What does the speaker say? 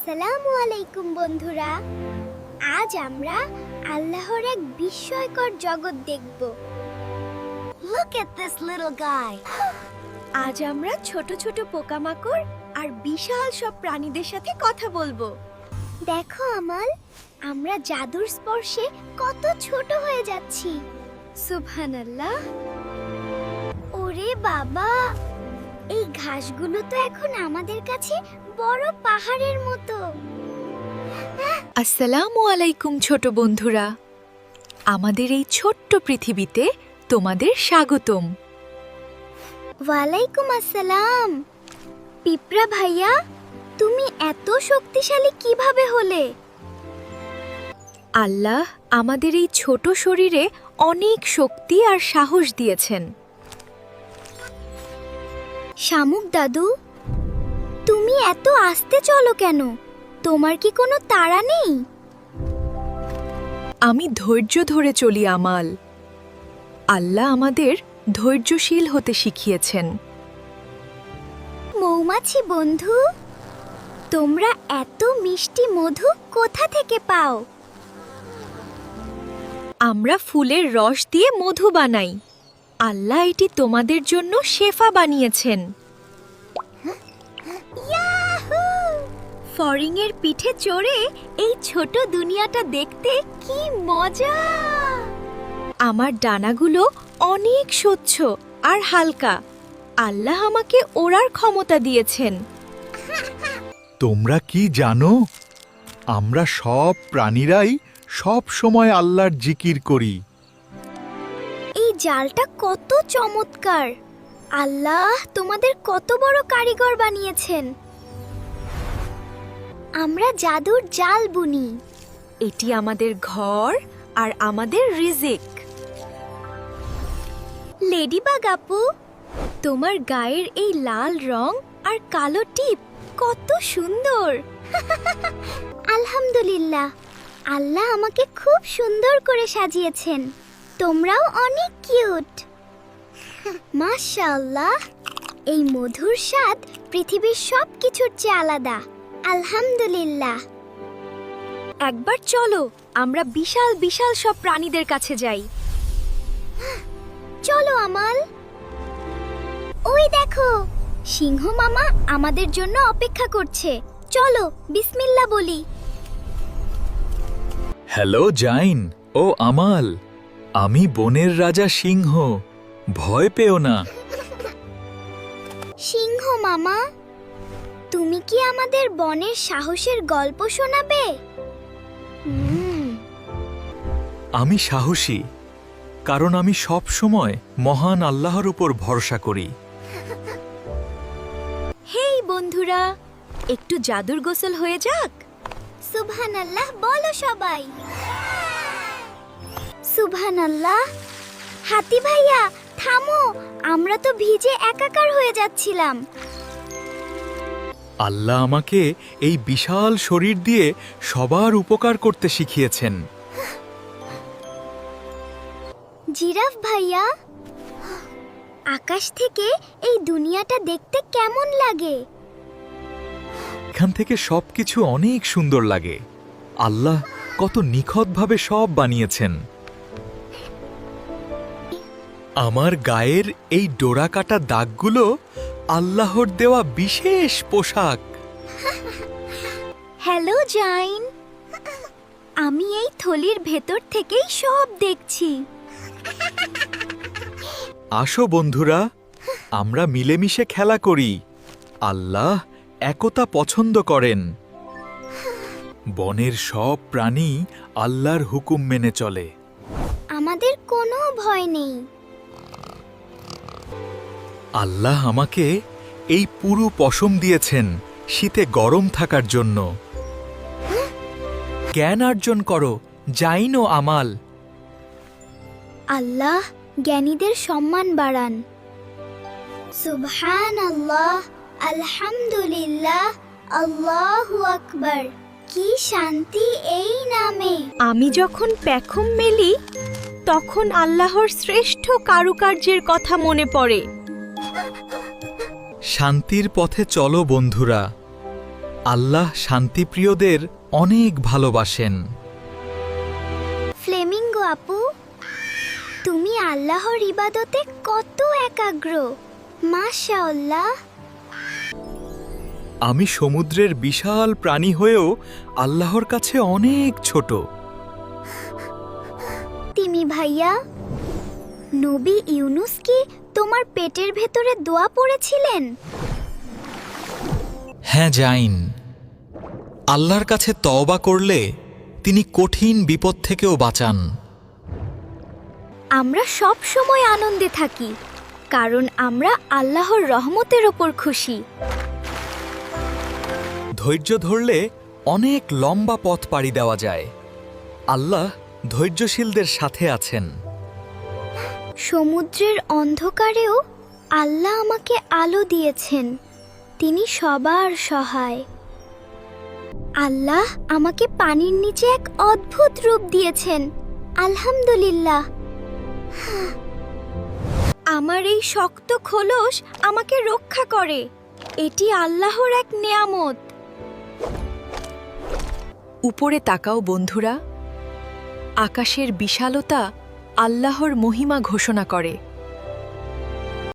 আসসালামু আলাইকুম বন্ধুরা, আজ আমরা আল্লাহর এক বিস্ময়কর জগৎ দেখব। Look at this little guy. আজ আমরা ছোট ছোট পোকামাকড় আর বিশাল সব প্রাণীদের সাথে কথা বলবো। দেখো আমাল, আমরা জাদুর স্পর্শে কত ছোট হয়ে যাচ্ছি। সুবহানাল্লাহ। ওরে বাবা, এই ঘাসগুলো তো এখন আমাদের কাছে বড় পাহাড়ের মতো। আসসালামু আলাইকুম ছোট বন্ধুরা, আমাদের এই ছোট্ট পৃথিবীতে তোমাদের স্বাগতম। ওয়ালাইকুম আসসালাম। পিঁপড়া ভাইয়া, তুমি এত শক্তিশালী কিভাবে হলে? আল্লাহ আমাদের এই ছোট শরীরে অনেক শক্তি আর সাহস দিয়েছেন। শামুক দাদু, তুমি এত আস্তে চলো কেন? তোমার কি কোনো তাড়া নেই? আমি ধৈর্য ধরে চলি আমাল। আল্লাহ আমাদের ধৈর্যশীল হতে শিখিয়েছেন। মৌমাছি বন্ধু, তোমরা এত মিষ্টি মধু কোথা থেকে পাও? আমরা ফুলের রস দিয়ে মধু বানাই। আল্লাহ এটি তোমাদের জন্য শেফা বানিয়েছেন। ইয়াহু! ফড়িংয়ের পিঠে চড়ে এই ছোট দুনিয়াটা দেখতে কি মজা! আমার ডানাগুলো অনেক স্বচ্ছ আর হালকা। আল্লাহ আমাকে ওড়ার ক্ষমতা দিয়েছেন। তোমরা কি জানো, আমরা সব প্রাণীরাই সব সময় আল্লাহর জিকির করি। এই জালটা কত চমৎকার! আল্লাহ তোমাদের কত বড় কারিগর বানিয়েছেন। আমরা জাদুর জাল বুনি। এটি আমাদের ঘর আর আমাদের রিজিক। লেডিবাগ আপু, তোমার গায়ের এই লাল রং আর কালো টিপ কত সুন্দর। আলহামদুলিল্লাহ, আল্লাহ আমাকে খুব সুন্দর করে সাজিয়েছেন। তোমরাও অনেক কিউট। মাশাআল্লাহ, এই মধুর স্বাদ পৃথিবীর সব কিছুর চেয়ে আলাদা। আলহামদুলিল্লাহ। একবার চলো আমরা বিশাল বিশাল সব প্রাণীদের কাছে যাই। চলো আমাল। ওই দেখো, সিংহ মামা আমাদের জন্য অপেক্ষা করছে। চলো বিসমিল্লাহ বলি। হ্যালো জাইন ও আমাল, আমি বনের রাজা সিংহ। ভয় পেও না। সিংহ মামা, তুমি কি আমাদের বনের সাহসের গল্প শোনাবে? আমি সাহসী, কারণ আমি সব সময় মহান আল্লাহর উপর ভরসা করি। হেই বন্ধুরা, একটু জাদুর গোসল হয়ে যাক। সুবহানাল্লাহ বলো সবাই। সুবহানাল্লাহ। হাতি ভাইয়া থামো, আমরা তো ভিজে একাকার হয়ে যাচ্ছিলাম। আল্লাহ আমাকে এই বিশাল শরীর দিয়ে সবার উপকার করতে শিখিয়েছেন। জিরাফ ভাইয়া, আকাশ থেকে এই দুনিয়াটা দেখতে কেমন লাগে? এখান থেকে সবকিছু অনেক সুন্দর লাগে। আল্লাহ কত নিখুঁতভাবে সব বানিয়েছেন। আমার গায়ের এই ডোরা কাটা দাগগুলো আল্লাহর দেওয়া বিশেষ পোশাক। হ্যালো জাইন, আমি এই থলির ভেতর থেকেই সব দেখছি। আসো বন্ধুরা, আমরা মিলেমিশে খেলা করি। আল্লাহ একতা পছন্দ করেন। বনের সব প্রাণী আল্লাহর হুকুম মেনে চলে। আমাদের কোনো ভয় নেই। আল্লাহ আমাকে এই পুরো পশম দিয়েছেন শীতে গরম থাকার জন্য। জ্ঞান অর্জন করো জাইন ও আমাল। আল্লাহ জ্ঞানীদের সম্মান বাড়ান। সুবহানাল্লাহ, আলহামদুলিল্লাহ, আল্লাহু আকবার। কি শান্তি এই নামে। আমি যখন পেখম মেলি, তখন আল্লাহর শ্রেষ্ঠ কারুকার্যের কথা মনে পড়ে। শান্তির পথে চলো বন্ধুরা। আল্লাহ শান্তিপ্রিয়দের অনেক ভালোবাসেন। ফ্লেমিঙ্গো আপু, তুমি আল্লাহর ইবাদতে কত একাগ্র! মাশাআল্লাহ। আমি সমুদ্রের বিশাল প্রাণী হয়েও আল্লাহর কাছে অনেক ছোট। তিমি ভাইয়া, নবী ইউনুস কি তোমার পেটের ভেতরে দোয়া পড়েছিলেন? হ্যাঁ জাইন, আল্লাহর কাছে তওবা করলে তিনি কঠিন বিপদ থেকেও বাঁচান। আমরা সব সময় আনন্দে থাকি, কারণ আমরা আল্লাহর রহমতের ওপর খুশি। ধৈর্য ধরলে অনেক লম্বা পথ পাড়ি দেওয়া যায়। আল্লাহ ধৈর্যশীলদের সাথে আছেন। সমুদ্রের অন্ধকারেও আল্লাহ আমাকে আলো দিয়েছেন। তিনি সবার সহায়। আল্লাহ আমাকে পানির নিচে এক অদ্ভুত রূপ দিয়েছেন। আলহামদুলিল্লাহ। আমার এই শক্ত খোলস আমাকে রক্ষা করে। এটি আল্লাহর এক নেয়ামত। উপরে তাকাও বন্ধুরা, আকাশের বিশালতা আল্লাহর মহিমা ঘোষণা করে।